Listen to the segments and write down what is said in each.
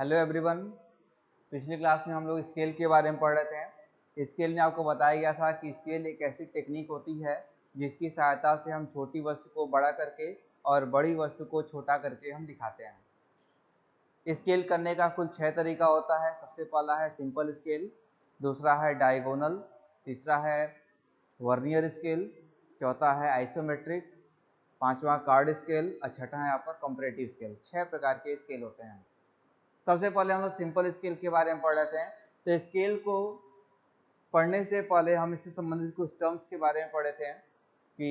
Hello everyone. पिछली class में हम लोग स्केल के बारे में पढ़ रहे थे। स्केल में आपको बताया गया था कि स्केल एक ऐसी टेक्निक होती है जिसकी सहायता से हम छोटी वस्तु को बड़ा करके और बड़ी वस्तु को छोटा करके हम दिखाते हैं। स्केल करने का कुल 6 तरीका होता है। सबसे पहला है सिंपल स्केल, दूसरा है डायगोनल, तीसरा है वर्नियर स्केल, चौथा है आइसोमेट्रिक, पांचवा कार्ड स्केल और छठा है आपका कंपैरेटिव स्केल। 6 प्रकार के स्केल होते हैं। सबसे पहले हम लोग सिंपल स्केल के बारे में पढ़ रहे थे। तो स्केल को पढ़ने से पहले हम इससे संबंधित कुछ टर्म्स के बारे में पढ़े थे कि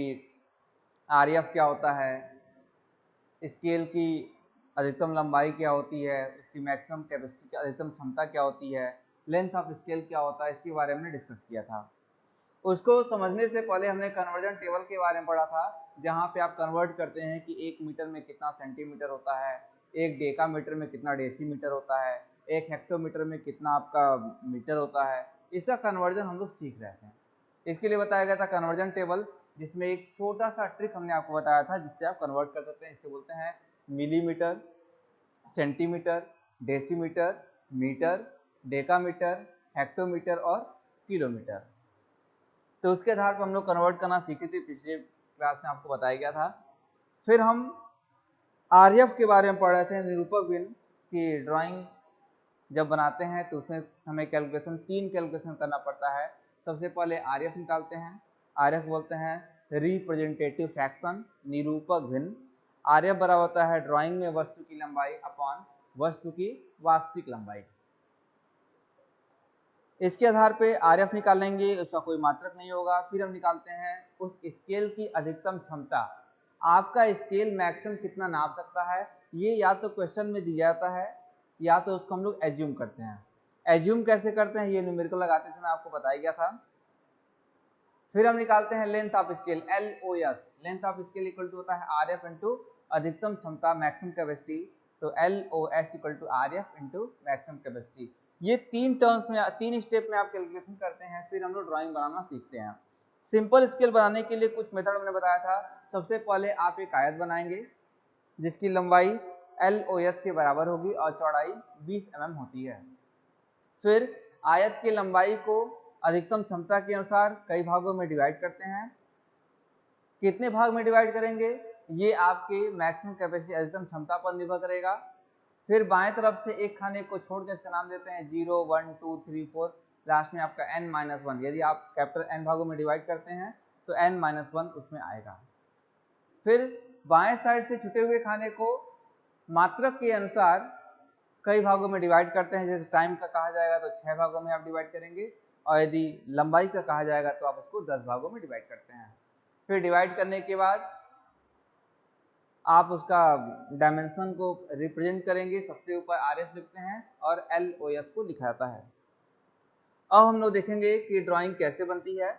आरएफ क्या होता है, स्केल की अधिकतम लंबाई क्या होती है, उसकी मैक्सिमम कैपेसिटी की अधिकतम क्षमता क्या होती है, लेंथ ऑफ स्केल क्या होता है, इसके बारे में डिस्कस किया था। उसको समझने से पहले हमने कन्वर्जन टेबल के बारे में पढ़ा था, जहाँ पे आप कन्वर्ट करते हैं कि 1 मीटर में कितना सेंटीमीटर होता है, 1 डेकामीटर में कितना डेसीमीटर होता है, 1 हेक्टोमीटर में कितना आपका मीटर होता है। इसका कन्वर्जन हम लोग सीख रहे थे। इसके लिए बताया गया था कन्वर्जन टेबल, जिसमें एक छोटा सा ट्रिक हमने आपको बताया था जिससे आप कन्वर्ट कर सकते हैं। इसे बोलते हैं millimetre, centimetre, decimetre, metre, decametre, hectometre और किलोमीटर। तो उसके आधार पर हम लोग कन्वर्ट करना सीखे थे, पिछले क्लास में आपको बताया गया था। फिर हम आरएफ के बारे में पढ़ रहे थे, निरूपक भिन्न की ड्राइंग जब बनाते हैं तो उसमें हमें कैलकुलेशन 3 कैलकुलेशन करना पड़ता है। सबसे पहले आरएफ निकालते हैं। आरएफ बोलते हैं रिप्रेजेंटेटिव फ्रैक्शन, निरूपक भिन्न। आरएफ बराबर होता है ड्राइंग में वस्तु की लंबाई अपॉन वस्तु की वास्तविक लंबाई। इसके आधार पे आरएफ निकालेंगे, उसका कोई मात्रक नहीं होगा। फिर हम निकालते हैं उस स्केल की अधिकतम क्षमता। आपका स्केल मैक्सिमम कितना नाप सकता है, ये या तो क्वेश्चन में दिया जाता है या तो उसको हम लोग एज्यूम करते हैं। एज्यूम कैसे करते हैं, ये न्यूमेरिकल लगाते समय आपको बताया गया था। फिर हम निकालते हैं length of scale, LOS। Length of scale equal to होता है आरएफ इंटू अधिकतम क्षमता, मैक्सिमम कैपेसिटी। तो LOS equal to RF into maximum capacity. ये 3 टर्म्स में, 3 स्टेप में आप कैलकुलेशन करते हैं। फिर हम लोग ड्राइंग बनाना सीखते हैं। सिंपल स्केल बनाने के लिए कुछ मेथड हमने बताया था। सबसे पहले आप एक आयत बनाएंगे जिसकी लंबाई LOS के बराबर होगी और चौड़ाई 20 mm होती है। फिर आयत की लंबाई को अधिकतम क्षमता के अनुसार कई भागों में डिवाइड करते हैं। कितने भाग में डिवाइड करेंगे, ये आपके मैक्सिमम कैपेसिटी अधिकतम क्षमता पर निर्भर करेगा। फिर बाएं तरफ से एक खाने को छोड़कर इसका नाम देते हैं 0, 1, 2, 3, 4, लास्ट में आपका n-1। यदि आप कैपिटल N भागों में डिवाइड करते हैं तो n-1 उसमें आएगा। फिर बाएं साइड से छुटे हुए खाने को मात्रक के अनुसार कई भागों में डिवाइड करते हैं। जैसे टाइम का कहा जाएगा तो 6 भागों में आप डिवाइड करेंगे, और यदि लंबाई का कहा जाएगा तो आप उसको 10 भागों में डिवाइड करते हैं। फिर डिवाइड करने के बाद आप उसका डायमेंशन को रिप्रेजेंट करेंगे। सबसे ऊपर आरएफ लिखते हैं और LOS को लिखा जाता है। अब हम लोग देखेंगे कि ड्राइंग कैसे बनती है।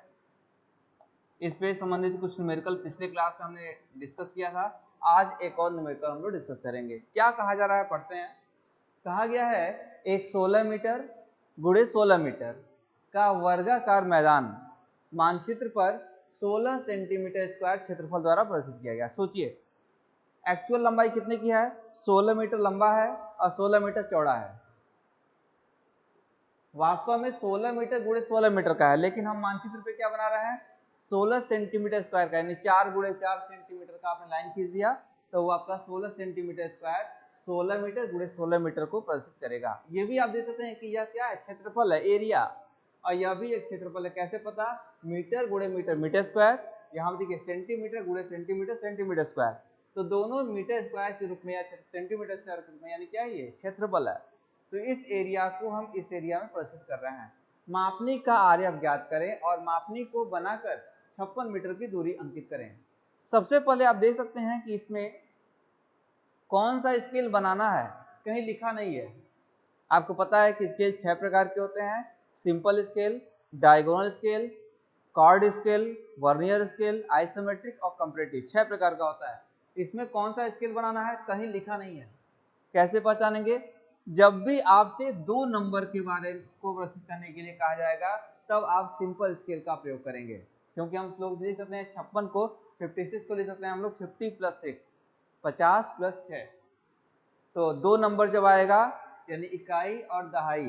इस पे संबंधित कुछ न्यूमेरिकल पिछले क्लास में हमने डिस्कस किया था। आज एक और न्यूमेरिकल हम लोग डिस्कस करेंगे। क्या कहा जा रहा है, पढ़ते हैं। कहा गया है एक 16 मीटर गुणे 16 मीटर का वर्गाकार मैदान मानचित्र पर 16 सेंटीमीटर स्क्वायर क्षेत्रफल द्वारा प्रदर्शित किया गया। सोचिए, एक्चुअल लंबाई कितने की है, 16 मीटर लंबा है और 16 मीटर चौड़ा है। वास्तव में 16 मीटर गुणे 16 मीटर का है, लेकिन हम मानचित्र पे क्या बना रहे हैं, 16 सेंटीमीटर स्क्वायर का, यानी 4 गुणे 4 सेंटीमीटर का आपने लाइन खींच दिया तो वो आपका 16 सेंटीमीटर स्क्वायर 16 मीटर गुणे 16 मीटर को प्रदर्शित करेगा। ये भी आप देख सकते हैं कि यह क्या है, क्षेत्रफल है, एरिया, और यह भी एक क्षेत्रफल है। कैसे पता, मीटर गुणे मीटर मीटर स्क्वायर, यहाँ देखिए सेंटीमीटर गुणे सेंटीमीटर सेंटीमीटर स्क्वायर। तो दोनों मीटर स्क्वायर के रूप में या सेंटीमीटर स्क्वायर के रूप में, यानी क्या है, ये क्षेत्रफल है। तो इस एरिया को हम इस एरिया में प्रदर्शित कर रहे हैं। मापनी का आरएफ ज्ञात करें और मापनी को बनाकर 56 मीटर की दूरी अंकित करें। सबसे पहले आप देख सकते हैं कि इसमें कौन सा स्केल बनाना है, कहीं लिखा नहीं है। आपको पता है कि स्केल 6 प्रकार के होते हैं, simple scale, diagonal scale, chord scale, vernier scale, isometric और कंपैरेटिव। 6 प्रकार का होता है। इसमें कौन सा स्केल बनाना है, कहीं लिखा नहीं है। कैसे पहचानेंगे, जब भी आपसे 2 नंबर के बारे को प्रदर्शित करने के लिए कहा जाएगा तब आप सिंपल स्केल का प्रयोग करेंगे। क्योंकि हम लोग लिख सकते हैं 56 को 56 को लिख सकते हैं हम लोग 50 + 6, 50 + 6। तो 2 नंबर जब आएगा यानी इकाई और दहाई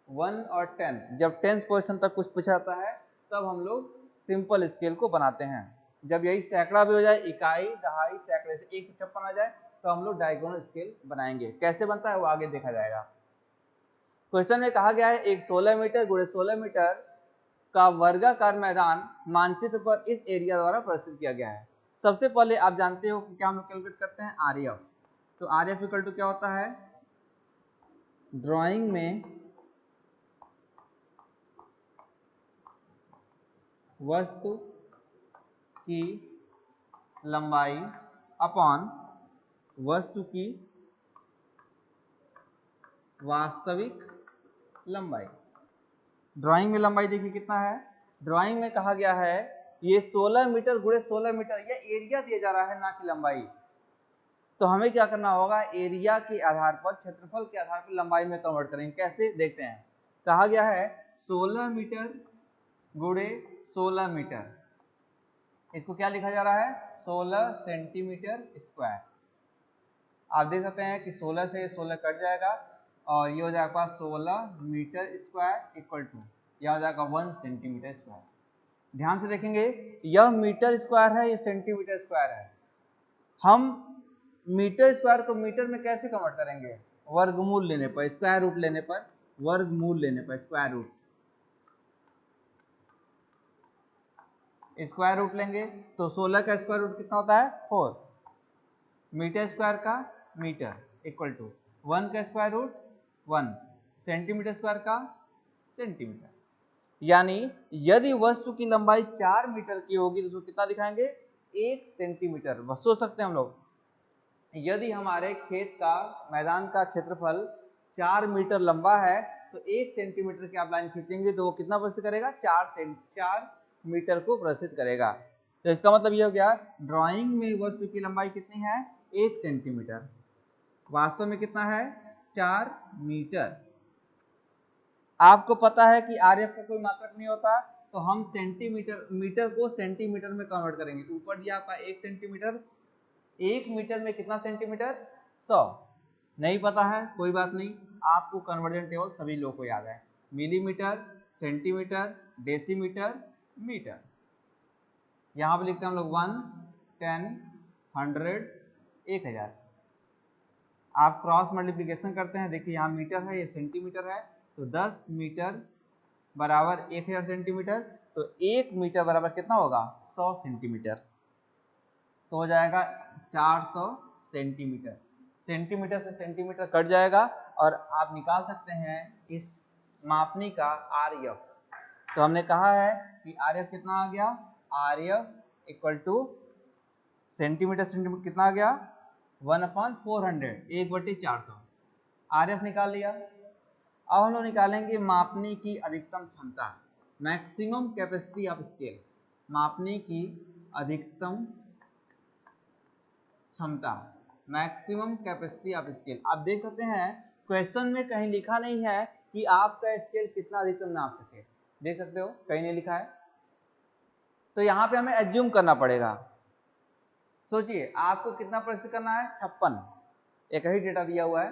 1 और 10, जब 10th पोजीशन तक कुछ पूछा जाता है तब हम लोग सिंपल स्केल को बनाते हैं। जब यही सैकड़ा भी हो जाए, इकाई दहाई सैकड़े से 156 आ जाए तो हम लोग डायगोनल स्केल बनाएंगे। कैसे बनता है वो आगे देखा जाएगा। क्वेश्चन में कहा गया है एक 16 मीटर गुणे 16 मीटर का वर्गाकार मैदान मानचित्र पर इस एरिया द्वारा प्रदर्शित किया गया है। सबसे पहले आप जानते हो कि क्या हम लोग कैलकुलेट करते हैं आरएफ। तो आरएफ इक्वल टू क्या होता है, ड्राइंग में वस्तु की लंबाई अपॉन वस्तु की वास्तविक लंबाई। ड्राइंग में लंबाई देखिए कितना है, ड्राइंग में कहा गया है ये 16 मीटर गुणे 16 मीटर, ये एरिया दिया जा रहा है ना कि लंबाई। तो हमें क्या करना होगा, एरिया के आधार पर, क्षेत्रफल के आधार पर लंबाई में कन्वर्ट करेंगे। कैसे देखते हैं। कहा गया है 16 मीटर गुणे 16 मीटर, इसको क्या लिखा जा रहा है 16 सेंटीमीटर स्क्वायर। आप देख सकते हैं कि 16 से 16 कट जाएगा और ये हो जाएगा 16 मीटर स्क्वायर इक्वल टू यह हो जाएगा 1 सेंटीमीटर स्क्वायर। ध्यान से देखेंगे यह मीटर स्क्वायर है, ये सेंटीमीटर स्क्वायर है। हम मीटर स्क्वायर को मीटर में कैसे कन्वर्ट करेंगे, वर्गमूल लेने पर, स्क्वायर रूट लेने पर, वर्गमूल लेने पर स्क्वायर रूट, स्क्वायर रूट लेंगे तो 16 का स्क्वायर रूट कितना होता है 4, मीटर स्क्वायर का मीटर इक्वल टू 1 का स्क्वायर रूट 1, सेंटीमीटर स्क्वायर का सेंटीमीटर। यानी यदि वस्तु की लंबाई 4 मीटर की होगी तो उसको कितना दिखाएंगे 1 सेंटीमीटर। बस सोच सकते हैं हम लोग, यदि हमारे खेत का मैदान का क्षेत्रफल 4 मीटर लंबा है तो 1 सेंटीमीटर की आप लाइन खींचेंगे तो वो कितना प्रदर्शित करेगा 4 मीटर को प्रदर्शित करेगा। तो इसका मतलब ये हो गया ड्राइंग में वस्तु की लंबाई कितनी है 1 सेंटीमीटर, वास्तव में कितना है 4 मीटर। आपको पता है कि आरएफ का कोई मात्रक नहीं होता तो हम सेंटीमीटर, मीटर को सेंटीमीटर में कन्वर्ट करेंगे। ऊपर दिया आपका 1 सेंटीमीटर, 1 मीटर में कितना सेंटीमीटर 100, नहीं पता है कोई बात नहीं, आपको कन्वर्जन टेबल सभी लोगों को याद है, मिलीमीटर, सेंटीमीटर, डेसीमीटर, मीटर। यहाँ पे लिखते हैं हम लोग 1, 10, 100, 1000। आप क्रॉस मल्टीप्लिकेशन करते हैं, देखिए यहाँ मीटर है ये सेंटीमीटर है, तो 10 मीटर बराबर 1000 सेंटीमीटर, तो 1 मीटर बराबर कितना होगा 100 सेंटीमीटर, तो हो जाएगा 400 सेंटीमीटर। सेंटीमीटर से सेंटीमीटर कट जाएगा और आप निकाल सकते हैं इस मापनी का आरएफ। तो हमने कहा है कि आरएफ कितना आ गया, RF equal two centimetre centimetre कितना आ गया 1/400, 1/400। आरएफ निकाल लिया। अब हम लोग निकालेंगे मापनी की अधिकतम क्षमता, मैक्सिमम कैपेसिटी ऑफ स्केल, मापनी की अधिकतम क्षमता, मैक्सिमम कैपेसिटी ऑफ स्केल। आप देख सकते हैं क्वेश्चन में कहीं लिखा नहीं है कि आपका स्केल कितना अधिकतम नाप सके, देख सकते हो कहीं नहीं लिखा है, तो यहाँ पे हमें एज्यूम करना पड़ेगा। सोचिए आपको कितना प्रतिशत करना है 56, एक ही डेटा दिया हुआ है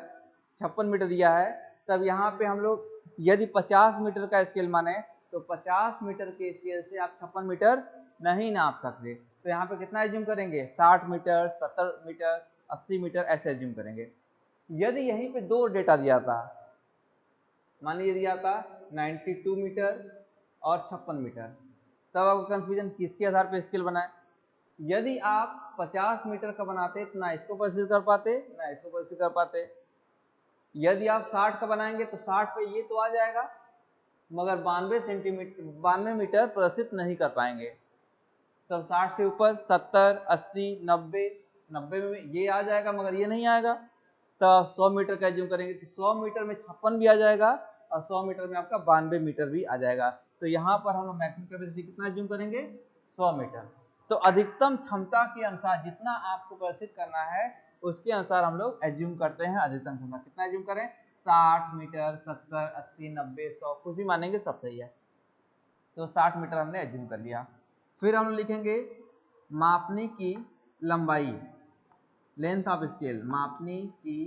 56 मीटर दिया है, तब यहाँ पे हम लोग यदि 50 मीटर का स्केल माने तो 50 मीटर के स्केल से आप 56 मीटर नहीं नाप सकते, तो यहाँ पे कितना एज्यूम करेंगे 60 मीटर, 70 मीटर, 80 मीटर ऐसे एज्यूम करेंगे। यदि यहीं पे दो डेटा दिया था, मान लीजिए दिया था 92 मीटर और 56 मीटर, तब आपको कंफ्यूजन किसके आधार पर स्केल बनाए। यदि आप 50 मीटर का बनाते तो ना इसको प्रदर्शित कर पाते ना इसको प्रदर्शित कर पाते। यदि आप 60 का बनाएंगे तो 60 पे ये तो आ जाएगा मगर 92 मीटर प्रदर्शित नहीं कर पाएंगे। तब 60 से ऊपर 70, 80, 90 में ये आ जाएगा मगर ये नहीं आएगा। तब 100 मीटर का एज्यूम करेंगे तो 100 मीटर में 56 भी आ जाएगा और 100 मीटर में आपका 92 मीटर भी आ जाएगा। तो यहाँ पर हम लोग मैक्सिमम कैपेसिटी कितना एज्यूम करेंगे 100 मीटर। तो अधिकतम क्षमता के अनुसार जितना आपको प्रदर्शित करना है उसके अनुसार हम लोग एज्यूम करते हैं अधिकतम क्षमता। कितना एज्यूम करें 60 मीटर, 70, 80, 90, 100 कुछ भी मानेंगे सब सही है। तो 60 मीटर हमने एज्यूम कर लिया। फिर हम लिखेंगे मापनी की लंबाई, लेंथ ऑफ स्केल, मापनी की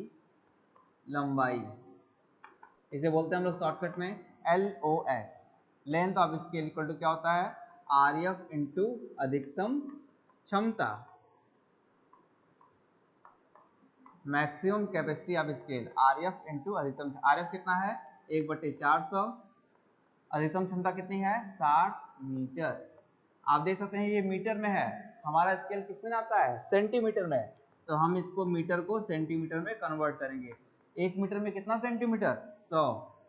लंबाई, इसे बोलते हैं हम लोग शॉर्टकट में LOS, length of scale equal to क्या होता है, RF इंटू अधिकतम क्षमता, maximum capacity of scale, RF into अधिकतम, RF कितना है 1/400, अधिकतम क्षमता कितनी है 60 मीटर। आप देख सकते हैं ये मीटर में है, हमारा स्केल किसमें आता है सेंटीमीटर में, तो हम इसको मीटर को सेंटीमीटर में कन्वर्ट करेंगे। 1 मीटर में कितना सेंटीमीटर 100,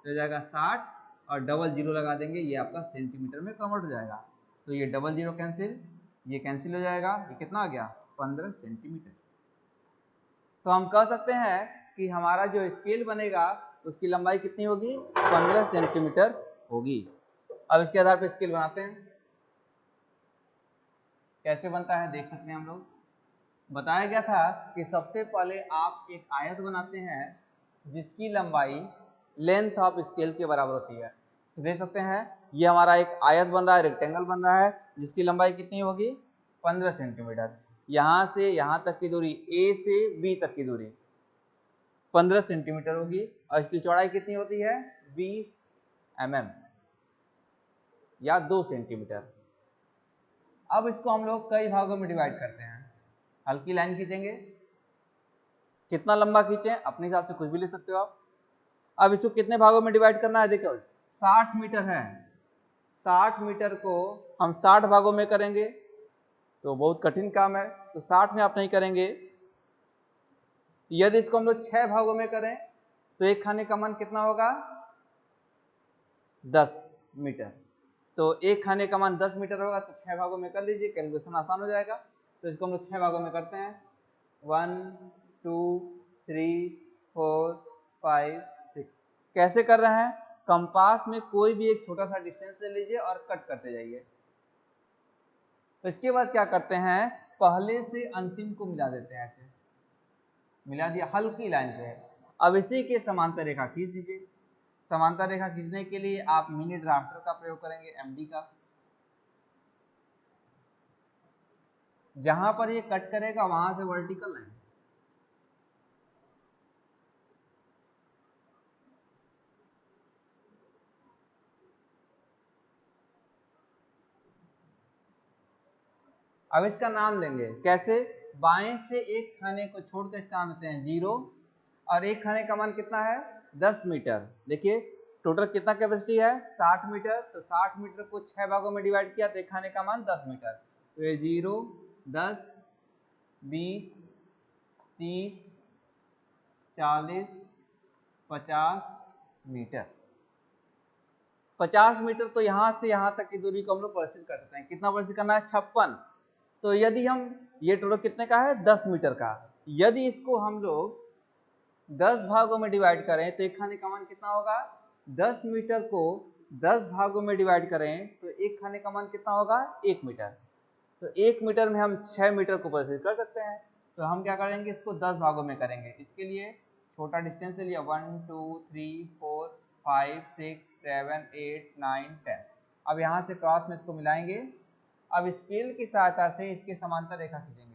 तो जाएगा 60 और डबल जीरो लगा देंगे, ये आपका सेंटीमीटर में कन्वर्ट हो जाएगा। तो ये डबल जीरो कैंसिल, ये कैंसिल हो जाएगा, ये कितना आ गया 15 सेंटीमीटर। तो हम कह सकते हैं कि हमारा जो स्केल बनेगा उसकी लंबाई कितनी होगी 15 सेंटीमीटर होगी। अब इसके आधार पर स्केल बनाते हैं, कैसे बनता है देख सकते हैं हम लोग। बताया गया था कि सबसे पहले आप एक आयत बनाते हैं जिसकी लंबाई लेंथ ऑफ स्केल के बराबर होती है। तो देख सकते हैं ये हमारा एक आयत बन रहा है, रेक्टेंगल बन रहा है, जिसकी लंबाई कितनी होगी 15 सेंटीमीटर। यहाँ से यहाँ तक की दूरी A से B तक की दूरी 15 सेंटीमीटर होगी, और इसकी चौड़ाई कितनी होती है 20 mm या 2 सेंटीमीटर। अब इसको हम लोग कई भागों में डिवाइड करते हैं, हल्की लाइन खींचेंगे, कितना लंबा खींचे अपने हिसाब से कुछ भी ले सकते हो आप। अब इसको कितने भागों में डिवाइड करना है, देखो 60 मीटर है, 60 मीटर को हम 60 भागों में करेंगे तो बहुत कठिन काम है, तो 60 में आप नहीं करेंगे। यदि इसको हम लोग 6 भागों में करें तो एक खाने का मान कितना होगा 10 मीटर, तो एक खाने का मान 10 मीटर होगा, तो 6 भागों में कर लीजिए, कैलकुलेशन आसान हो जाएगा। तो इसको हम लोग 6 भागों में करते हैं, 1 2 3 4 5 6। कैसे कर रहे हैं, कंपास में कोई भी एक छोटा सा डिस्टेंस ले लीजिए और कट करते जाइए। तो इसके बाद क्या करते हैं, पहले से अंतिम को मिला देते हैं, ऐसे मिला दिया हल्की लाइन से। अब इसी के समांतर रेखा खींच दीजिए। समांतर रेखा खींचने के लिए आप मिनी ड्राफ्टर का प्रयोग करेंगे, MD का। जहां पर ये कट करेगा वहां से वर्टिकल लाइन, अब इसका नाम देंगे कैसे, बाएं से एक खाने को छोड़कर इसका नाम देते हैं 0, और एक खाने का मान कितना है 10 मीटर। देखिए टोटल कितना कैपेसिटी है 60 मीटर, तो 60 मीटर को 6 भागों में डिवाइड किया तो एक खाने का मान 10 मीटर। तो ये 0 10 20 30 40 50 मीटर। 50 मीटर तो यहां से यहां तक की दूरी को हम लोग प्रदर्शित कर सकते हैं, कितना प्रदर्शित करना है 56। तो यदि हम ये टोटल कितने का है 10 मीटर का, यदि इसको हम लोग 10 भागों में डिवाइड करें तो एक खाने का मान कितना होगा, 10 मीटर को 10 भागों में डिवाइड करें तो एक खाने का मान कितना होगा 1 मीटर। तो 1 मीटर में हम 6 मीटर को प्रदर्शित कर सकते हैं। तो हम क्या करेंगे, इसको 10 भागों में करेंगे। इसके लिए छोटा डिस्टेंस ले लिया 1 2 3 4 5 6 7 8 9 10। अब यहाँ से क्रॉस में इसको मिलाएंगे। अब स्केल की सहायता से इसके समांतर रेखा खींचेंगे।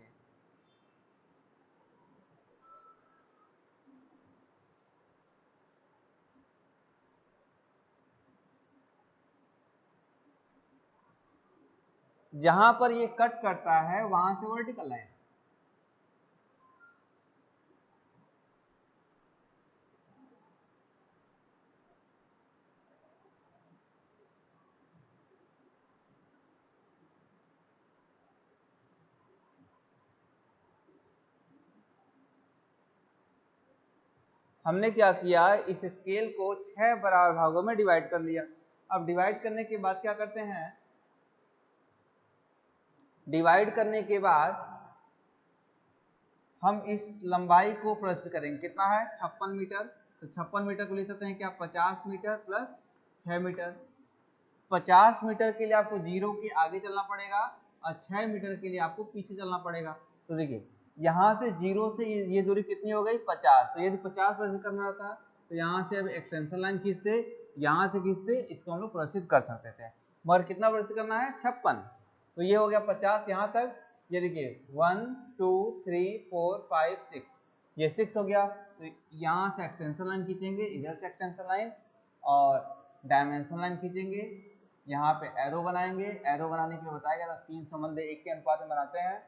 जहां पर ये कट करता है वहां से वर्टिकल लाइन, हमने क्या किया, इस स्केल को 6 बराबर भागों में डिवाइड कर लिया। अब डिवाइड करने के बाद क्या करते हैं, डिवाइड करने के बाद हम इस लंबाई को प्रदर्शित करेंगे, कितना है 56 मीटर। तो 56 मीटर को लिख सकते हैं क्या 50 मीटर प्लस 6 मीटर। 50 मीटर के लिए आपको 0 के आगे चलना पड़ेगा और 6 मीटर के लिए आपको पीछे चलना पड़ेगा। तो देखिए यहाँ से 0 से ये दूरी कितनी हो गई 50। तो यदि 50 प्रदर्शित करना था तो यहाँ से अब एक्सटेंशन लाइन खींचते, यहाँ से खींचते, इसको हम लोग प्रदर्शित कर सकते थे, मगर कितना प्रदर्शित करना है 56। तो ये हो गया 50 यहाँ तक। ये देखिए 1 2 3 4 5 6, ये 6 हो गया, तो यहाँ से एक्सटेंशन लाइन खींचेंगे, इधर से एक्सटेंशन लाइन और डायमेंशन लाइन खींचेंगे, यहाँ पे एरो बनाएंगे। एरो बनाने के लिए बताया गया था 3 संबंध 1 के अनुपात में बनाते हैं।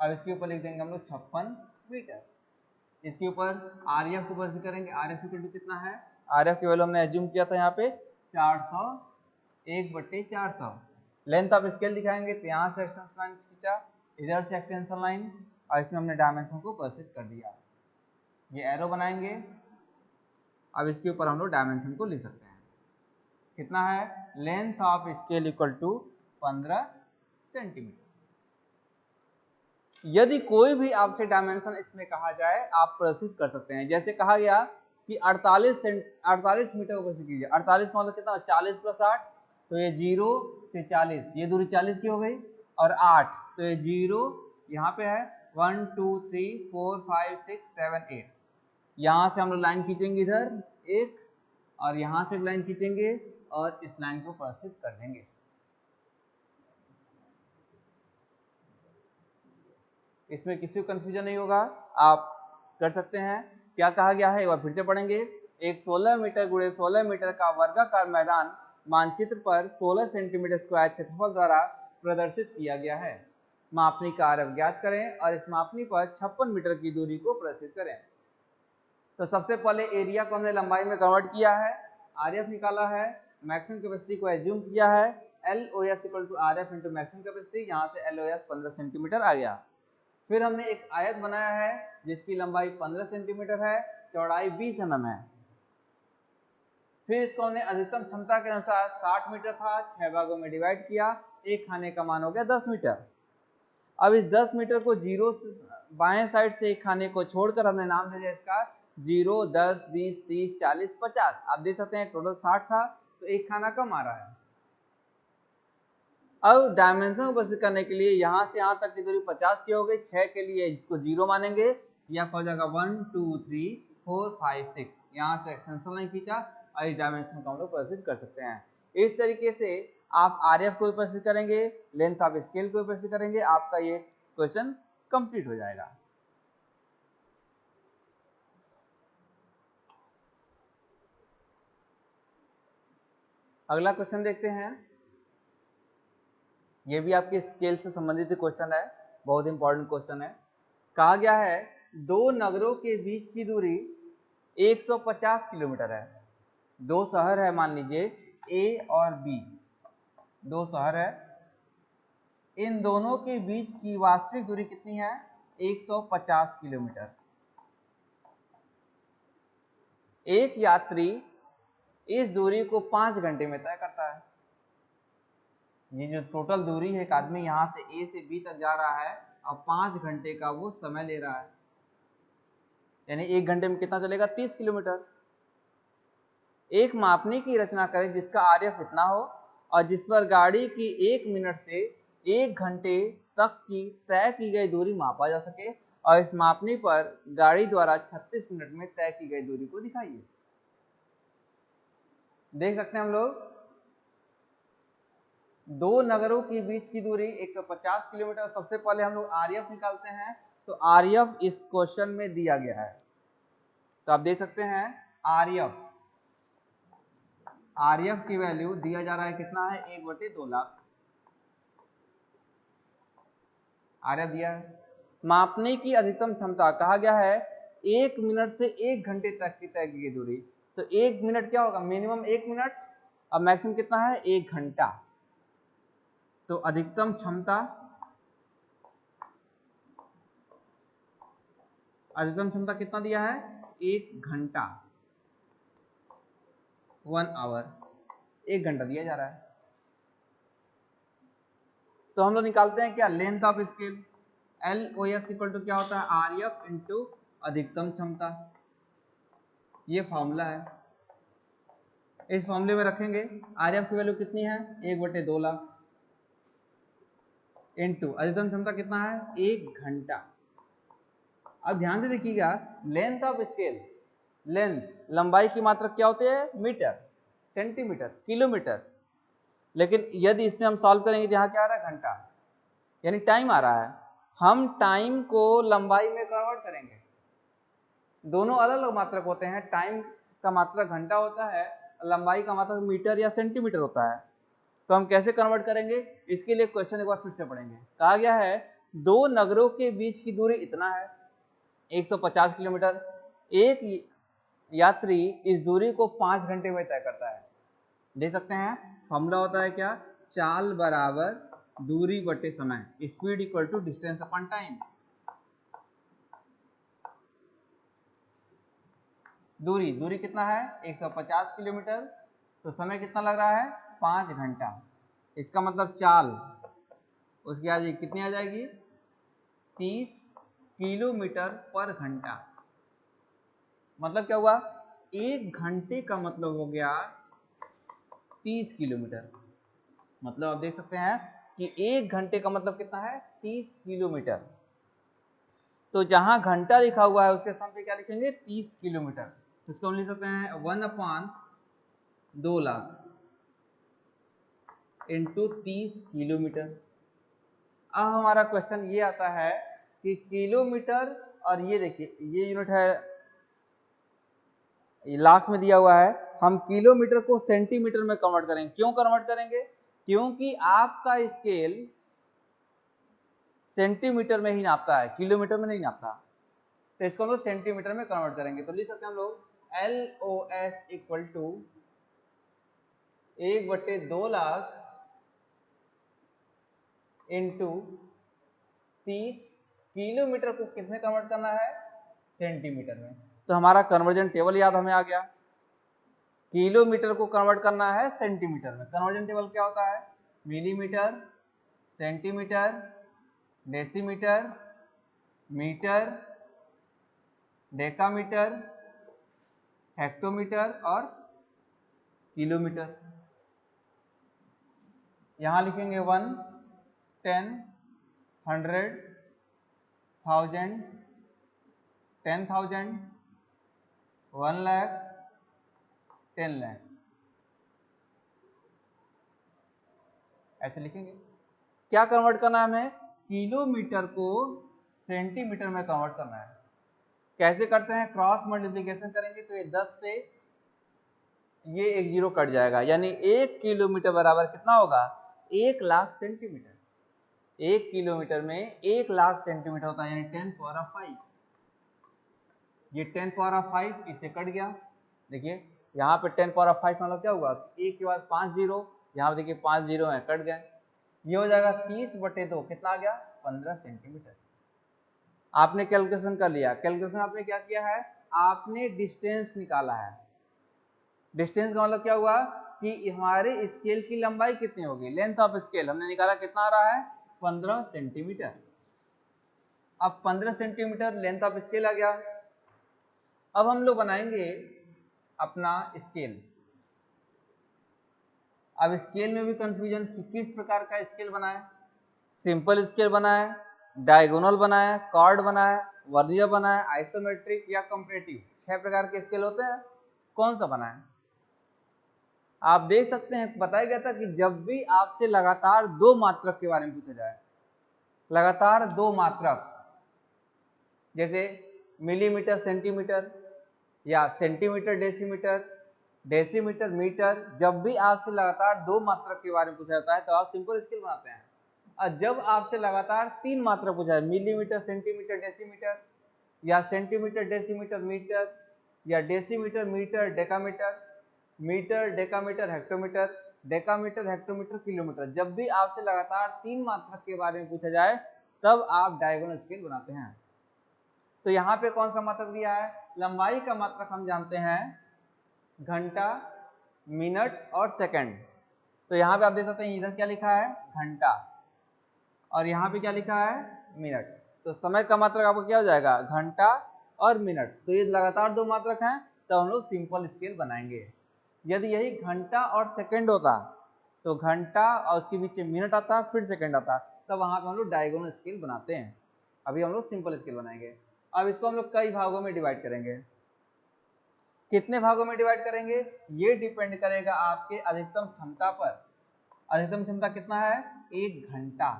अब इसके ऊपर लिख देंगे हम लोग 56 मीटर। इसके ऊपर आरएफ को वर्ग करेंगे, आरएफ इक्वल टू कितना है, आरएफ की वैल्यू हमने एज्यूम किया था यहाँ पे 400 1/400। लेंथ ऑफ स्केल दिखाएंगे, तो यहाँ से एक्सटेंशन लाइन खींचा, इधर से एक्सटेंशन लाइन और इसमें हमने डायमेंशन को प्रदर्शित कर दिया। ये एरो बनाएंगे। अब इसके ऊपर हम लोग डायमेंशन को लिख सकते हैं, कितना है, length of scale equal to 15 centimetre. यदि कोई भी आपसे डायमेंशन इसमें कहा जाए आप प्रदर्शित कर सकते हैं। जैसे कहा गया कि 48 मीटर को प्रदर्शित कीजिए, 48 का मतलब कितना, 40 + 8, तो ये 0 से 40, ये दूरी 40 की हो गई, और 8 तो ये 0 यहाँ पे है, 1 2 3 4 5 6 7 8, यहाँ से हम लोग लाइन खींचेंगे इधर एक, और यहाँ से एक लाइन खींचेंगे और इस लाइन को प्रदर्शित कर देंगे। इसमें किसी को कंफ्यूजन नहीं होगा, आप कर सकते हैं। क्या कहा गया है एक बार फिर से पढ़ेंगे। एक 16 मीटर × 16 मीटर का वर्गाकार मैदान मानचित्र पर 16 सेंटीमीटर स्क्वायर क्षेत्रफल द्वारा प्रदर्शित किया गया है। मापनी का आरएफ ज्ञात करें और इस मापनी पर 56 मीटर की दूरी को प्रदर्शित करें। तो सबसे पहले एरिया को हमने लंबाई में कन्वर्ट किया है, आरएफ निकाला है, मैक्सिमम कैपेसिटी को एज्यूम किया है, LOS = RF × मैक्सिमम कैपेसिटी, यहाँ से LOS 15 सेंटीमीटर आ गया। फिर हमने एक आयत बनाया है जिसकी लंबाई 15 सेंटीमीटर है, चौड़ाई 20 mm है। फिर इसको हमने अधिकतम क्षमता के अनुसार 60 मीटर था, 6 भागों में डिवाइड किया, एक खाने का मान हो गया 10 मीटर। अब इस 10 मीटर को जीरो बाएं साइड से एक खाने को छोड़कर हमने नाम दे दिया इसका 0 10 20 30 40 50। आप देख सकते हैं टोटल 60 था, तो एक खाना कम आ रहा है। अब डायमेंशन को प्रदर्शित करने के लिए यहाँ से यहाँ तक की दूरी 50 की हो गई, 6 के लिए इसको 0 मानेंगे, यह हो जाएगा 1 2 3 4 5 6, यहाँ से एक्सटेंशन लाइन खींचा और इस डायमेंशन को हम लोग प्रदर्शित कर सकते हैं। इस तरीके से आप आरएफ को भी प्रदर्शित करेंगे, लेंथ ऑफ स्केल को भी प्रदर्शित करेंगे, आपका ये क्वेश्चन कंप्लीट हो जाएगा। अगला क्वेश्चन देखते हैं। ये भी आपके स्केल से संबंधित क्वेश्चन है, बहुत इंपॉर्टेंट क्वेश्चन है। कहा गया है दो नगरों के बीच की दूरी 150 किलोमीटर है। दो शहर है, मान लीजिए ए और बी, दो शहर है, इन दोनों के बीच की वास्तविक दूरी कितनी है, 150 किलोमीटर। एक यात्री इस दूरी को 5 घंटे में तय करता है। ये जो टोटल दूरी है, एक आदमी यहाँ से ए से बी तक जा रहा है और 5 घंटे का वो समय ले रहा है, यानी 1 घंटे में कितना चलेगा, 30 किलोमीटर। एक मापनी की रचना करें जिसका आरएफ इतना हो और जिस पर गाड़ी की 1 मिनट से 1 घंटे तक की तय की गई दूरी मापा जा सके, और इस मापनी पर गाड़ी द्वारा 36 मिनट में तय की गई दूरी को दिखाइए। देख सकते हैं हम लोग दो नगरों के बीच की दूरी 150 किलोमीटर। सबसे पहले हम लोग आरएफ निकालते हैं, तो आरएफ इस क्वेश्चन में दिया गया है, तो आप देख सकते हैं आरएफ की वैल्यू दिया जा रहा है, कितना है, 1/2 लाख आरएफ दिया है। मापने की अधिकतम क्षमता कहा गया है 1 मिनट से 1 घंटे तक की तय की गई दूरी, तो 1 मिनट क्या होगा, मिनिमम 1 मिनट, अब मैक्सिमम कितना है, 1 घंटा। तो अधिकतम क्षमता कितना दिया है, 1 घंटा, 1 आवर, 1 घंटा दिया जा रहा है। तो हम लोग निकालते हैं क्या, लेंथ ऑफ स्केल, LOS = क्या होता है, आरएफ इंटू अधिकतम क्षमता। ये फॉर्मूला है, इस फॉर्मूले में रखेंगे। आरएफ की वैल्यू कितनी है, 1/2 लाख, इंटू अधिकतम क्षमता कितना है, 1 घंटा। अब ध्यान से देखिएगा, लेंथ ऑफ स्केल, लेंथ लंबाई की मात्रक क्या होती है, मीटर, सेंटीमीटर, किलोमीटर, लेकिन यदि इसमें हम सॉल्व करेंगे तो यहाँ क्या आ रहा है, घंटा। यानी टाइम आ रहा है, हम टाइम को लंबाई में कन्वर्ट करेंगे। दोनों अलग अलग मात्रक होते हैं, टाइम का मात्रक घंटा होता है, लंबाई का मात्रक मीटर या सेंटीमीटर होता है। तो हम कैसे कन्वर्ट करेंगे, इसके लिए क्वेश्चन एक बार फिर से पढ़ेंगे। कहा गया है दो नगरों के बीच की दूरी इतना है 150 किलोमीटर, एक यात्री इस दूरी को 5 घंटे में तय करता है। देख सकते हैं फॉर्मूला होता है क्या, चाल बराबर दूरी बटे समय, speed equal to distance upon time. दूरी कितना है 150 किलोमीटर, तो समय कितना लग रहा है 5 घंटा। इसका मतलब चाल उसकी आ जाएगी, कितनी आ जाएगी 30 किलोमीटर पर घंटा। मतलब क्या हुआ, एक घंटे का मतलब हो गया 30 किलोमीटर। मतलब आप देख सकते हैं कि एक घंटे का मतलब कितना है 30 किलोमीटर। तो जहां घंटा लिखा हुआ है उसके स्थान पे क्या लिखेंगे 30 किलोमीटर। तो इसको हम लिख सकते हैं 1/2 लाख इंटू 30 किलोमीटर। अब हमारा क्वेश्चन ये आता है कि किलोमीटर, और ये देखिए ये यूनिट है लाख में दिया हुआ है, हम किलोमीटर को सेंटीमीटर में कन्वर्ट करेंगे। क्यों कन्वर्ट करेंगे, क्योंकि आपका स्केल सेंटीमीटर में ही नापता है, किलोमीटर में नहीं नापता। तो इसको हम लोग सेंटीमीटर में कन्वर्ट करेंगे। तो लिख सकते हैं हम लोग LOS equal to 1/2 lakh into 30 kilometre को किसमें कन्वर्ट करना है सेंटीमीटर में। तो हमारा कन्वर्जन टेबल याद हमें आ गया, किलोमीटर को कन्वर्ट करना है सेंटीमीटर में। कन्वर्जन टेबल क्या होता है, millimetre, centimetre, decimetre, metre, decametre, hectometre और किलोमीटर। यहां लिखेंगे 1, 10, 100, 1000, 10,000, 1 लाख, 10 लाख, ऐसे लिखेंगे। क्या कन्वर्ट करना है हमें, किलोमीटर को सेंटीमीटर में कन्वर्ट करना है। कैसे करते हैं, क्रॉस मल्टीप्लिकेशन करेंगे तो ये 10 से ये एक जीरो कट जाएगा, यानी 1 किलोमीटर बराबर कितना होगा 1 लाख सेंटीमीटर। 1 किलोमीटर में 1 लाख सेंटीमीटर होता है, यानी 10⁵। ये 10⁵ इससे कट गया। देखिए यहाँ पे 10⁵ मतलब क्या हुआ, एक के बाद 5 जीरो, यहाँ पे देखिए 5 जीरो है कट गए। ये हो जाएगा 30/2, कितना आ गया 15 सेंटीमीटर। आपने कैलकुलेशन कर लिया। कैलकुलेशन आपने क्या किया है, आपने डिस्टेंस निकाला है। डिस्टेंस का मतलब क्या हुआ कि हमारे स्केल की लंबाई कितनी होगी, लेंथ ऑफ स्केल हमने निकाला, कितना आ रहा है 15 सेंटीमीटर। अब 15 सेंटीमीटर लेंथ ऑफ स्केल आ गया। अब हम लोग बनाएंगे अपना स्केल। अब स्केल में भी कंफ्यूजन कि किस प्रकार का स्केल बनाए, सिंपल स्केल बनाए, डायगोनल बनाए, कॉर्ड बनाए, वर्नियर बनाए, आइसोमेट्रिक या कंपैरेटिव। 6 प्रकार के स्केल होते हैं, कौन सा बनाए। आप देख सकते हैं बताया गया था कि जब भी आपसे लगातार 2 मात्रक के बारे में पूछा जाए, लगातार 2 मात्रक, जैसे मिलीमीटर सेंटीमीटर या सेंटीमीटर डेसीमीटर, डेसीमीटर मीटर, जब भी आपसे लगातार 2 मात्रक के बारे में पूछा जाता है तो आप सिंपल स्केल बनाते हैं। और जब आपसे लगातार 3 मात्रक पूछा है, मिलीमीटर सेंटीमीटर डेसीमीटर या सेंटीमीटर डेसीमीटर मीटर या decimetre metre decametre, metre decametre hectometre, decametre hectometre kilometre, जब भी आपसे लगातार 3 मात्रक के बारे में पूछा जाए तब आप डायगोनल स्केल बनाते हैं। तो यहाँ पे कौन सा मात्रक दिया है, लंबाई का मात्रक हम जानते हैं घंटा, मिनट और सेकंड। तो यहाँ पे आप देख सकते हैं इधर क्या लिखा है घंटा और यहाँ पे क्या लिखा है मिनट। तो समय का मात्रक आपको क्या हो जाएगा घंटा और मिनट। तो ये लगातार 2 मात्रक हैं, तो हम लोग सिंपल स्केल बनाएंगे। यदि यही घंटा और सेकंड होता तो घंटा और उसके बीच मिनट आता फिर सेकंड आता, तब वहां पे हम लोग डायगोनल स्केल बनाते हैं। अभी हम लोग सिंपल स्केल बनाएंगे। अब इसको हम लोग कई भागों में डिवाइड करेंगे। कितने भागों में डिवाइड करेंगे ये डिपेंड करेगा आपके अधिकतम क्षमता पर। अधिकतम क्षमता कितना है 1 घंटा।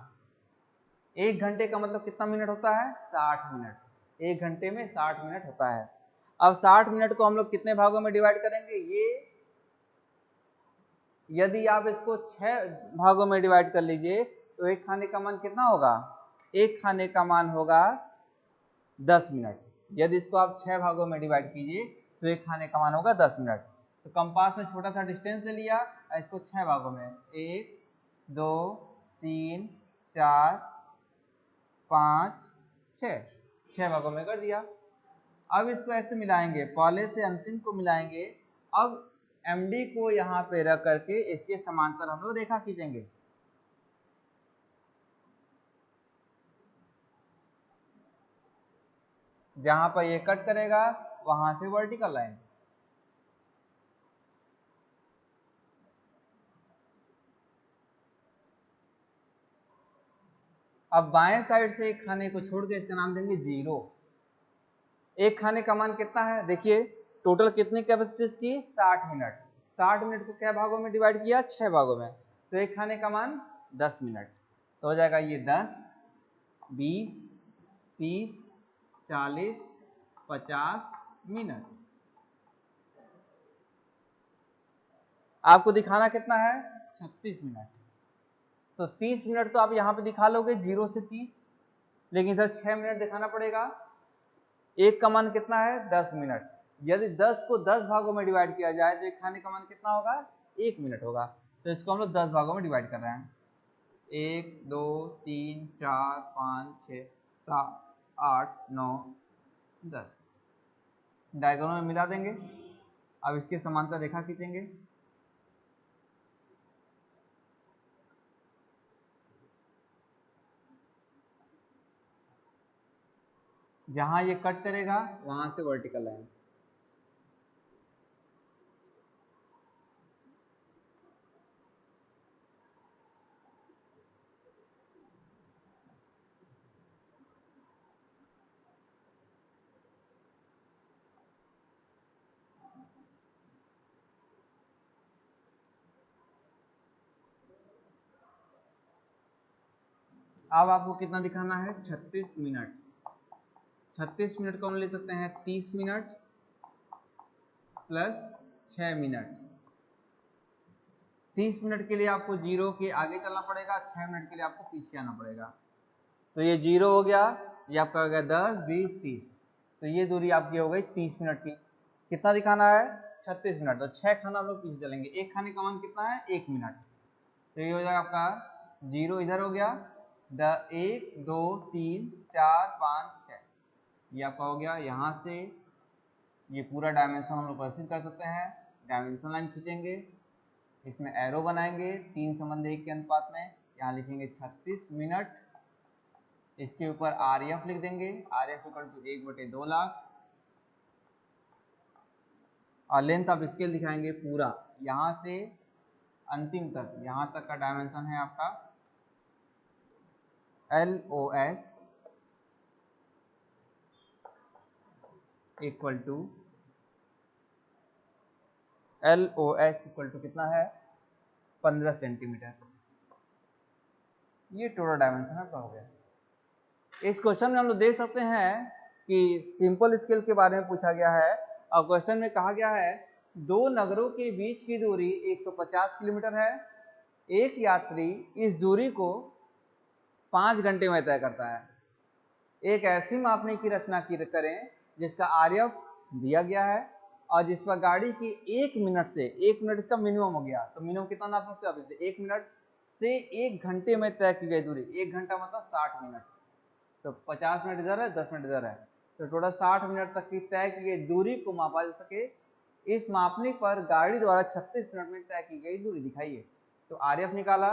1 घंटे का मतलब कितना मिनट होता है? 60 मिनट। 1 घंटे में 60 मिनट होता है। अब 60 मिनट को हम लोग कितने भागों में डिवाइड करेंगे? ये यदि आप इसको 6 भागों में डिवाइड कर लीजिए तो एक खाने का मान कितना होगा? एक खाने का मान होगा 10 मिनट। यदि इसको आप 6 भागों में डिवाइड कीजिए तो एक खाने का मान होगा 10 मिनट। तो कंपास में छोटा सा डिस्टेंस ले लिया और इसको 6 भागों में 1 2 3 4 5 6 भागों में कर दिया। अब इसको ऐसे मिलाएंगे, पहले से अंतिम को मिलाएंगे। अब MD को यहाँ पे रख करके इसके समांतर हम लोग रेखा खींचेंगे। जहां पर ये कट करेगा वहां से वर्टिकल लाइन। अब बाएं साइड से एक खाने को छोड़ के इसका नाम देंगे 0। एक खाने का मान कितना है? देखिए टोटल कितनी कैपेसिटी की? 60 मिनट। 60 मिनट को क्या भागों में डिवाइड किया? 6 भागों में। तो एक खाने का मान 10 मिनट। तो हो जाएगा ये 10 20 30 40 50 मिनट। आपको दिखाना कितना है? 36 मिनट। तो 30 मिनट तो आप यहाँ पे दिखा लोगे 0 से 30, लेकिन इधर 6 मिनट दिखाना पड़ेगा। एक का मान कितना है? 10 मिनट। यदि 10 को 10 भागों में डिवाइड किया जाए तो एक खाने का मान कितना होगा? 1 मिनट होगा। तो इसको हम लोग 10 भागों में डिवाइड कर रहे हैं। 1 2 3 4 5 6 7 8 9 10 डायगोनल में मिला देंगे। अब इसके समांतर रेखा खींचेंगे। जहां ये कट करेगा वहां से वर्टिकल लाइन। अब आपको कितना दिखाना है? 36 मिनट। 36 मिनट को हम ले सकते हैं 30 मिनट प्लस 6 मिनट। 30 मिनट के लिए आपको 0 के आगे चलना पड़ेगा, 6 मिनट के लिए आपको पीछे आना पड़ेगा। तो ये 0 हो गया, ये आपका हो गया 10 20 30। तो ये दूरी आपकी हो गई 30 मिनट की। कितना दिखाना है? 36 मिनट। तो 6 खाना हम लोग पीछे चलेंगे। एक खाने का मान कितना है? 1 मिनट। तो ये हो जाएगा आपका 0 इधर हो गया, 1 2 3 4 5 6, ये आपका हो गया। यहाँ से ये पूरा डायमेंशन हम लोग प्रदर्शित कर सकते हैं। डायमेंशन लाइन खींचेंगे, इसमें एरो बनाएंगे 3 संबंध 1 के अनुपात में। यहाँ लिखेंगे 36 मिनट। इसके ऊपर RF लिख देंगे, RF इक्वल टू 1/2 लाख। और लेंथ ऑफ स्केल दिखाएंगे पूरा, यहाँ से अंतिम तक, यहाँ तक का डायमेंशन है आपका LOS इक्वल टू कितना है? 15 सेंटीमीटर। ये टोटल डायमेंशन आपका हो गया। इस क्वेश्चन में हम लोग देख सकते हैं कि सिंपल स्केल के बारे में पूछा गया है और क्वेश्चन में कहा गया है दो नगरों के बीच की दूरी 150 किलोमीटर है। एक यात्री इस दूरी को 5 घंटे में तय करता है। एक ऐसी मापने की रचना करें जिसका RF दिया गया है और जिस पर गाड़ी की 1 मिनट से 1 मिनट इसका मिनिमम हो गया। तो मिनिमम कितना नाप सकते हो आप इसे? 1 मिनट से 1 घंटे में तय की गई दूरी। 1 घंटा मतलब 60 मिनट। तो 50 मिनट इधर है, 10 मिनट इधर है, तो टोटल 60 मिनट तक की तय की गई दूरी को मापा जा सके। इस मापने पर गाड़ी द्वारा 36 मिनट में तय की गई दूरी दिखाइए। तो RF निकाला,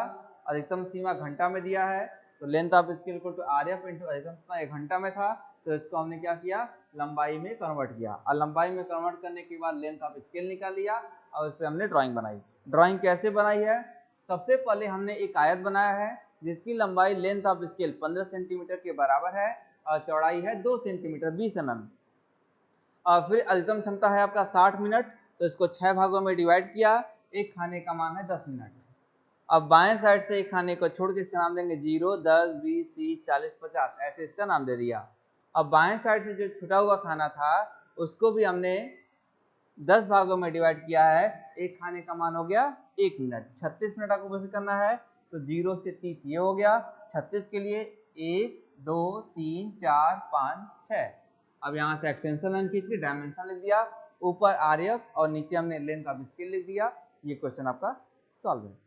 अधिकतम सीमा घंटा में दिया है, तो length of scale equal to RF into अधिकतम सीमा 1 घंटा में था, तो इसको हमने क्या किया? लंबाई में कन्वर्ट किया। और लंबाई में कन्वर्ट करने के बाद लेंथ ऑफ स्केल निकाल लिया और उस पर हमने ड्राइंग बनाई। ड्राइंग कैसे बनाई है? सबसे पहले हमने एक आयत बनाया है जिसकी लंबाई लेंथ ऑफ स्केल 15 सेंटीमीटर के बराबर है और चौड़ाई है 2 सेंटीमीटर 20 mm। और फिर अधिकतम क्षमता है आपका 60 मिनट, तो इसको 6 भागों में डिवाइड किया। एक खाने का मान है 10 मिनट। अब बाएं साइड से एक खाने को छोड़ के इसका नाम देंगे 0, 10, 20, 30, 40, 50, ऐसे इसका नाम दे दिया। अब बाएं साइड से जो छुटा हुआ खाना था उसको भी हमने 10 भागों में डिवाइड किया है। एक खाने का मान हो गया 1 मिनट। 36 मिनट आपको कैसे करना है, तो 0 से 30 ये हो गया। 36 के लिए 1, 2, 3, 4, 5, 6। अब यहाँ से एक्सटेंशन लाइन खींच के डायमेंशन लिख दिया, ऊपर आरएफ और नीचे हमने लेंथ ऑफ स्केल लिख दिया। ये क्वेश्चन आपका सॉल्व है।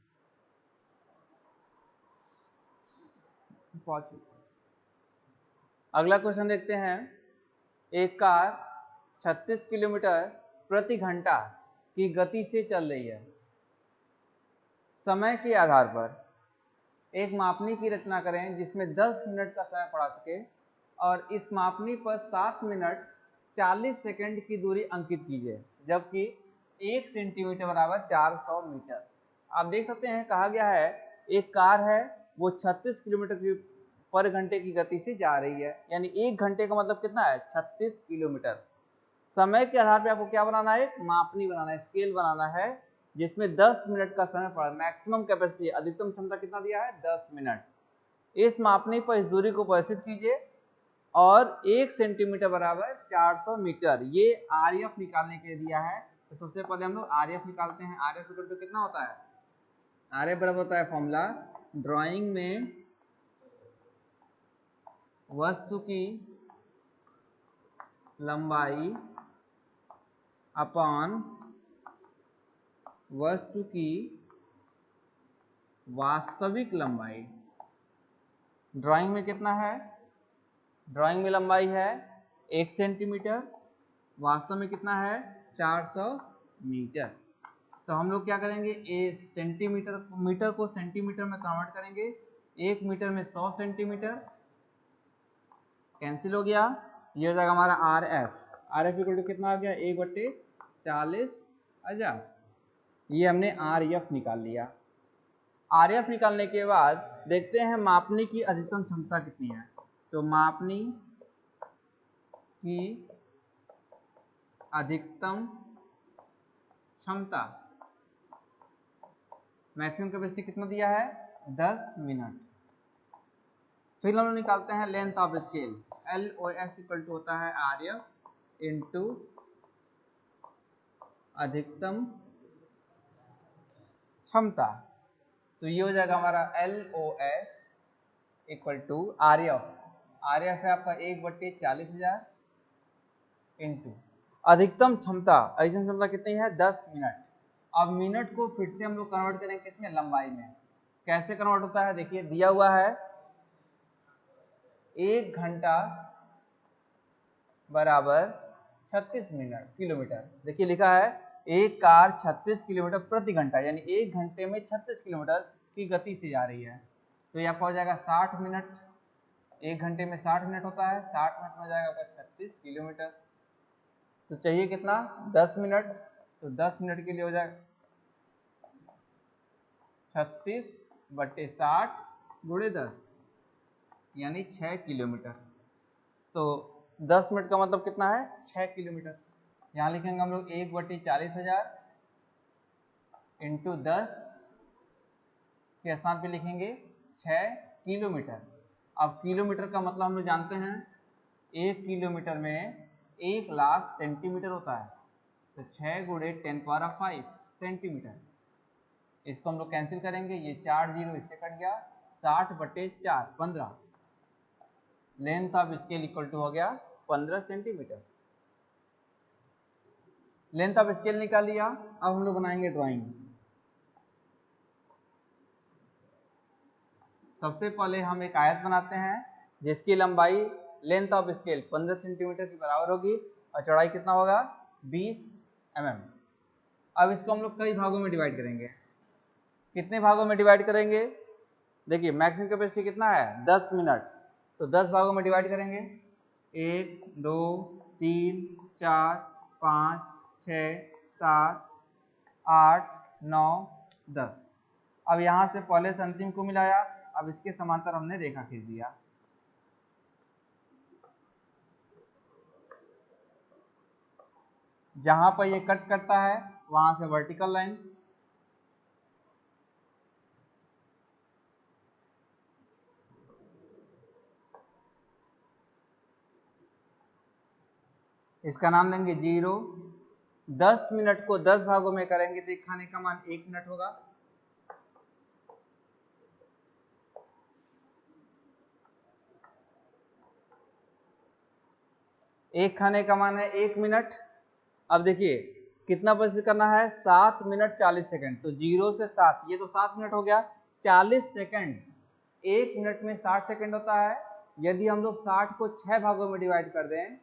अगला क्वेश्चन देखते हैं। एक कार 36 किलोमीटर प्रति घंटा की गति से चल रही है। समय के आधार पर एक मापनी की रचना करें जिसमें 10 मिनट का समय पड़ा सके और इस मापनी पर 7 मिनट 40 सेकंड की दूरी अंकित कीजिए, जबकि 1 सेंटीमीटर बराबर 400 मीटर। आप देख सकते हैं कहा गया है एक कार है वो 36 किलोमीटर पर घंटे की गति से जा रही है, यानी 1 घंटे का मतलब कितना है 36 किलोमीटर। समय के आधार पर आपको क्या बनाना है, एक मापनी बनाना है, स्केल बनाना है जिसमें 10 मिनट का समय पड़ा। मैक्सिमम कैपेसिटी अधिकतम क्षमता कितना दिया है 10 मिनट। इस मापनी पर इस दूरी को परिवर्तित कीजिए और 1 सेंटीमीटर बराबर 400 मीटर ये आरएफ निकालने के लिए दिया है। तो सबसे पहले हम लोग आरएफ निकालते हैं। आरएफ इक्वल टू कितना होता है, आरएफ बराबर होता है फॉर्मूला ड्राइंग में वस्तु की लंबाई अपॉन वस्तु की वास्तविक लंबाई। ड्राइंग में कितना है, ड्राइंग में लंबाई है 1 सेंटीमीटर, वास्तव में कितना है 400 मीटर। तो हम लोग क्या करेंगे, सेंटीमीटर मीटर को सेंटीमीटर में कन्वर्ट करेंगे। 1 मीटर में 100 सेंटीमीटर कैंसिल हो गया, ये हो जाएगा हमारा R F. R F equal to कितना आ गया 1/40,000। ये हमने आर एफ निकाल लिया। आर एफ निकालने के बाद देखते हैं मापनी की अधिकतम क्षमता कितनी है। तो मापनी की अधिकतम क्षमता मैक्सिमम कैपेसिटी कितना दिया है 10 मिनट। फिर हम लोग निकालते हैं length of scale. L O S equal to होता है आर एफ इंटू अधिकतम क्षमता। तो ये हो जाएगा हमारा L O S equal to R F. R F है आपका 1/40,000 इंटू अधिकतम क्षमता। अधिकतम क्षमता कितनी है 10 मिनट। अब मिनट को फिर से हम लोग कन्वर्ट करेंगे किसमें, लंबाई में। कैसे कन्वर्ट होता है, देखिए दिया हुआ है 1 घंटा बराबर 36 मिनट किलोमीटर। देखिए लिखा है एक कार 36 किलोमीटर प्रति घंटा, यानी 1 घंटे में 36 किलोमीटर की गति से जा रही है। तो ये आपका हो जाएगा 60 मिनट। 1 घंटे में 60 मिनट होता है, 60 मिनट में हो जाएगा आपका 36 किलोमीटर। तो चाहिए कितना 10 मिनट, तो 10 मिनट के लिए हो जाएगा 36/60 × 10 यानी 6 किलोमीटर। तो 10 मिनट का मतलब कितना है 6 किलोमीटर। यहाँ लिखेंगे हम लोग 1/40,000 इंटू 10 के स्थान पे लिखेंगे 6 किलोमीटर। अब किलोमीटर का मतलब हम लोग जानते हैं 1 किलोमीटर में 1 लाख सेंटीमीटर होता है। तो 6 × 10⁵ सेंटीमीटर। इसको हम लोग कैंसिल करेंगे, ये 4 जीरो इससे कट गया, 60/4 15। Length of scale equal to हो गया 15 सेंटीमीटर। लेंथ ऑफ स्केल निकाल लिया। अब हम लोग बनाएंगे ड्राइंग। सबसे पहले हम एक आयत बनाते हैं जिसकी लंबाई लेंथ ऑफ स्केल 15 सेंटीमीटर की बराबर होगी और चौड़ाई कितना होगा 20 mm। अब इसको हम लोग कई भागों में डिवाइड करेंगे। कितने भागों में डिवाइड करेंगे, देखिए मैक्सिमम कैपेसिटी कितना है 10 मिनट, तो 10 भागों में डिवाइड करेंगे। 1, 2, 3, 4, 5, 6, 7, 8, 9, 10। अब यहां से पहले से अंतिम को मिलाया, अब इसके समांतर हमने रेखा खींच दिया। जहां पर ये कट करता है वहां से वर्टिकल लाइन, इसका नाम देंगे 0। 10 मिनट को 10 भागों में करेंगे तो एक खाने का मान 1 मिनट होगा। एक खाने का मान है 1 मिनट। अब देखिए कितना प्रोसेस करना है, 7 मिनट 40 सेकंड। तो 0 से 7, ये तो 7 मिनट हो गया। 40 सेकंड, 1 मिनट में 60 सेकंड होता है। यदि हम लोग 60 को 6 भागों में डिवाइड कर दें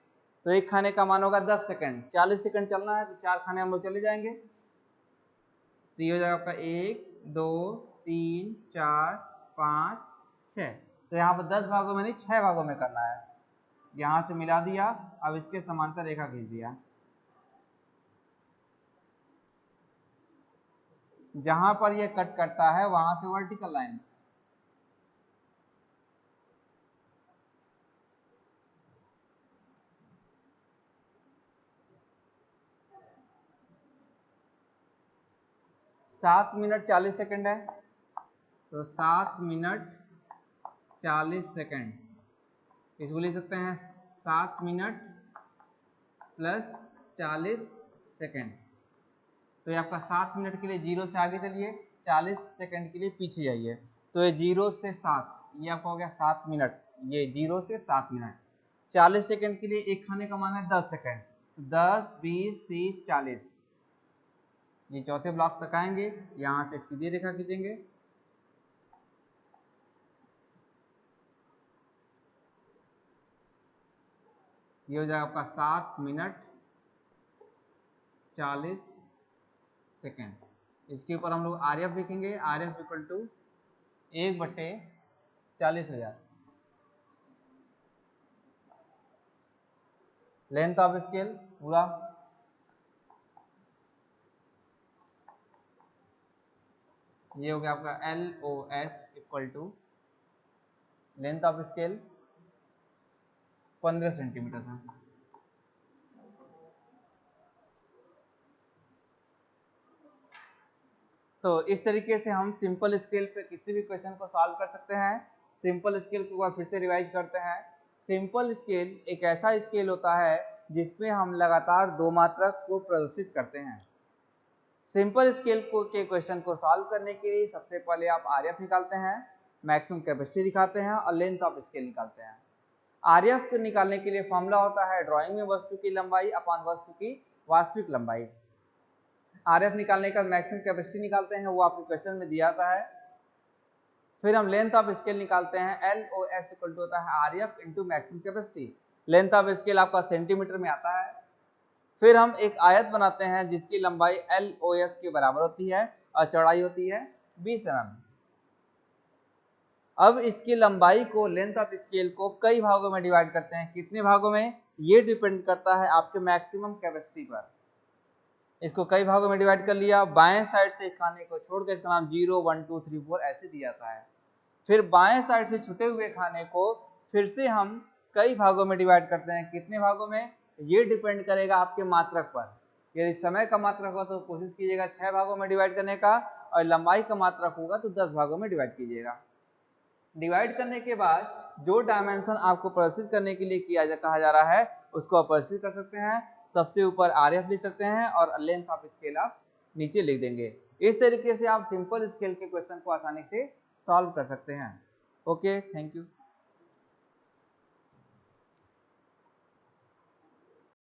तो एक खाने का मान होगा 10 सेकंड। 40 सेकंड चलना है तो 4 खाने हम लोग चले जाएंगे। तो ये हो जाएगा आपका 1 2 3 4 5 6। तो यहाँ पर 10 भागों में नहीं 6 भागों में करना है। यहाँ से मिला दिया, अब इसके समांतर रेखा खींच दिया। जहां पर ये कट करता है वहां से वर्टिकल लाइन, सात मिनट 40 सेकंड है तो 7 मिनट 40 सेकंड, इसको लिख सकते हैं 7 मिनट प्लस 40 सेकंड। तो ये आपका 7 मिनट के लिए 0 से आगे चलिए, 40 सेकंड के लिए पीछे जाइए। तो ये 0 से 7, ये आपका हो गया 7 मिनट। ये 0 से 7 मिनट। 40 सेकंड के लिए एक खाने का मान है 10 सेकंड। तो 10 20 30 40, ये चौथे ब्लॉक तक आएंगे। यहां से एक सीधी रेखा खींचेंगे। ये हो जाएगा आपका 7 मिनट 40 सेकंड। इसके ऊपर हम लोग आरएफ लिखेंगे। RF equal to 1/40,000। Length of scale पूरा ये हो गया आपका LOS equal to length of scale 15 centimetre था। तो इस तरीके से हम सिंपल स्केल पे किसी भी क्वेश्चन को सॉल्व कर सकते हैं। सिंपल स्केल को फिर से रिवाइज करते हैं। सिंपल स्केल एक ऐसा स्केल होता है जिसमें हम लगातार दो मात्रक को प्रदर्शित करते हैं। सिंपल स्केल के क्वेश्चन को सॉल्व करने के लिए सबसे पहले आप आरएफ निकालते हैं, मैक्सिमम कैपेसिटी दिखाते हैं और लेंथ ऑफ स्केल निकालते हैं। आरएफ को निकालने के लिए फॉर्मूला होता है ड्राइंग में वस्तु की लंबाई अपॉन वस्तु की वास्तविक लंबाई। आरएफ निकालने का मैक्सिमम कैपेसिटी निकालते हैं, वो आपके क्वेश्चन में दिया आता है। फिर हम लेंथ ऑफ स्केल निकालते हैं। LOS इक्वल टू होता है RF into maximum capacity. Length of scale आपका सेंटीमीटर में आता है। फिर हम एक आयत बनाते हैं जिसकी लंबाई LOS के बराबर होती है और चौड़ाई होती है 20 mm। अब इसकी लंबाई को, लेंथ ऑफ स्केल को कई भागों में डिवाइड करते हैं। कितने भागों में, ये डिपेंड करता है आपके मैक्सिमम कैपेसिटी पर। इसको कई भागों में डिवाइड कर लिया। बाएं साइड से खाने को छोड़ के इसका नाम 0 1 2 3 4 ऐसे दिया जाता है। फिर बाएं साइड से छुटे हुए खाने को फिर से हम कई भागों में डिवाइड करते हैं। कितने भागों में, ये डिपेंड करेगा आपके मात्रक पर। यदि समय का मात्रक हो तो कोशिश कीजिएगा 6 भागों में डिवाइड करने का, और लंबाई का मात्रक होगा तो 10 भागों में डिवाइड कीजिएगा। डिवाइड करने के बाद जो डायमेंशन आपको प्रदर्शित करने के लिए कहा जा रहा है उसको आप प्रदर्शित कर सकते हैं। सबसे ऊपर आरएफ लिख सकते हैं और लेंथ ऑफ स्केल आप नीचे लिख देंगे। इस तरीके से आप सिंपल स्केल के क्वेश्चन को आसानी से सॉल्व कर सकते हैं। Okay, thank you.